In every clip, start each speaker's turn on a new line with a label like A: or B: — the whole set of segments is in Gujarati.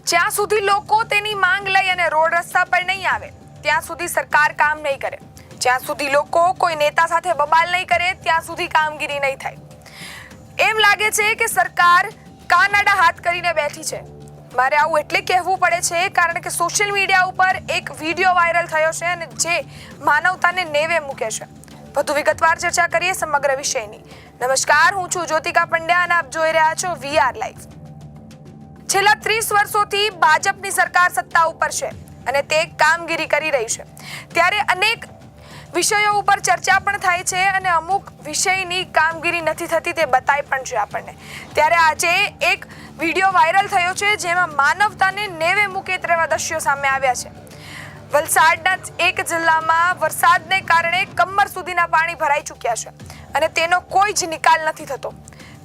A: જ્યાં સુધી લોકો તેની માંગ લઈ અને રોડ રસ્તા પર નહીં આવે ત્યાં સુધી સરકાર કામ નહીં કરે. જ્યાં સુધી લોકો કોઈ નેતા સાથે બબાલ નહીં કરે ત્યાં સુધી કામગીરી નહીં થાય. એમ લાગે છે કે સરકાર કાનાડા હાથ કરીને બેઠી છે. મારે આવું એટલે કહેવું પડે છે કારણ કે સોશિયલ મીડિયા ઉપર એક વિડીયો વાયરલ થયો છે અને જે માનવતાને નેવે મૂકે છે. વધુ વિગતવાર ચર્ચા કરીએ સમગ્ર વિષયની. નમસ્કાર, હું છું જ્યોતિકા પંડ્યા અને આપ જોઈ રહ્યા છો VR લાઈવ. છેલ્લા 30 વર્ષોથી ભાજપની સરકાર સત્તા ઉપર છે અને તે કામગીરી કરી રહી છે. ત્યારે અનેક વિષયો ઉપર ચર્ચા પણ થાય છે અને અમુક વિષયની કામગીરી નથી થતી તે બતાય પણ છે આપણને. ત્યારે આજે એક વિડીયો વાયરલ થયો છે જેમાં માનવતાને નેવે મૂકે તેવા દ્રશ્યો સામે આવ્યા છે. વલસાડના એક જિલ્લામાં વરસાદને કારણે કમર સુધીના પાણી ભરાઈ ચૂક્યા છે અને તેનો કોઈ જ નિકાલ નથી થતો.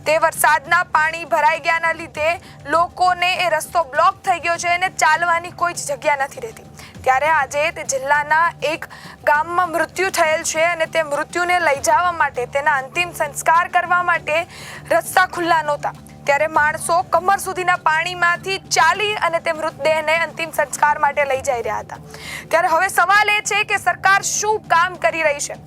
A: તે વરસાદના પાણી ભરાઈ ગયાના લીધે લોકોને એ રસ્તો બ્લોક થઈ ગયો છે અને ચાલવાની કોઈ જ જગ્યા નથી રહેતી. ત્યારે આજે તે જિલ્લાના એક ગામમાં મૃત્યુ થયેલ છે અને તે મૃત્યુને લઈ જવા માટે તેના અંતિમ સંસ્કાર કરવા માટે રસ્તા ખુલ્લા નહોતા. ત્યારે માણસો કમર સુધીના પાણીમાંથી ચાલી અને તે મૃતદેહને અંતિમ સંસ્કાર માટે લઈ જઈ રહ્યા હતા. ત્યારે હવે સવાલ એ છે કે સરકાર શું કામ કરી રહી છે?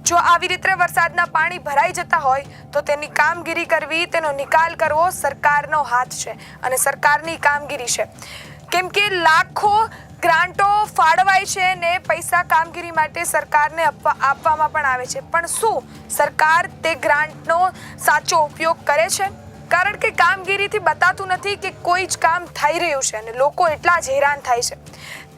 A: જો આવી રીતે વરસાદના પાણી ભરાઈ જતા હોય તો તેની કામગીરી કરવી, તેનો નિકાલ કરવો સરકારનો હાથ છે અને સરકારની કામગીરી છે. કેમ કે લાખો ગ્રાન્ટો ફાળવાય છે ને પૈસા કામગીરી માટે સરકારને આપવામાં પણ આવે છે. પણ શું સરકાર તે ગ્રાન્ટનો સાચો ઉપયોગ કરે છે? કારણ કે કામગીરીથી બતાતું નથી કે કોઈ જ કામ થઈ રહ્યું છે અને લોકો એટલા જ હેરાન થાય છે.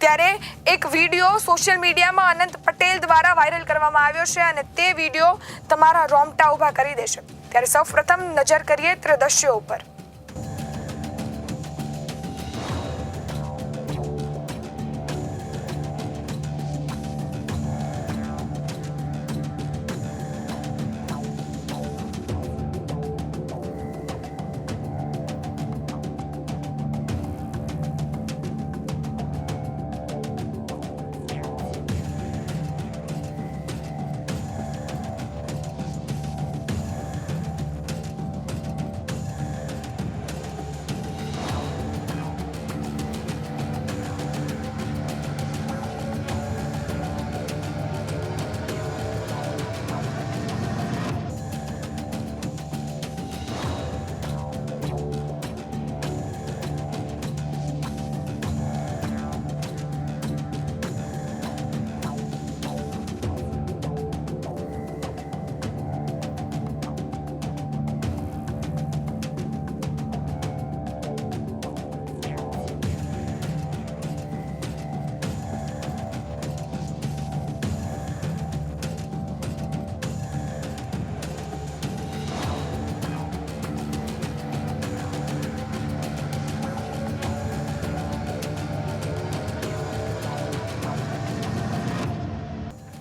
A: ત્યારે એક વિડીયો સોશિયલ મીડિયામાં અનંત પટેલ દ્વારા વાયરલ કરવામાં આવ્યો છે અને તે વિડીયો તમારા રોમટા ઊભા કરી દેશે. ત્યારે સૌપ્રથમ નજર કરીએ તે દ્રશ્યો ઉપર.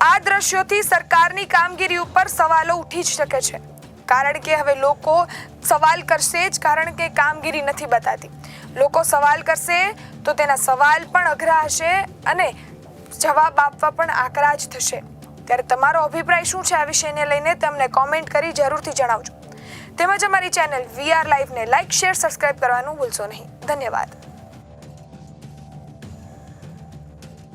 A: આ દ્રશ્યોથી સરકારની કામગીરી ઉપર સવાલો ઉઠી જ શકે છે. કારણ કે હવે લોકો સવાલ કરશે જ, કારણ કે કામગીરી નથી બતાતી. લોકો સવાલ કરશે તો તેના સવાલ પણ અઘરા હશે અને જવાબ આપવા પણ આકરા જ થશે. ત્યારે તમારો અભિપ્રાય શું છે આ વિષયને લઈને તમને કોમેન્ટ કરી જરૂરથી જણાવજો. તેમજ અમારી ચેનલ VR લાઈવને લાઈક, શેર, સબસ્ક્રાઇબ કરવાનું ભૂલશો નહીં. ધન્યવાદ.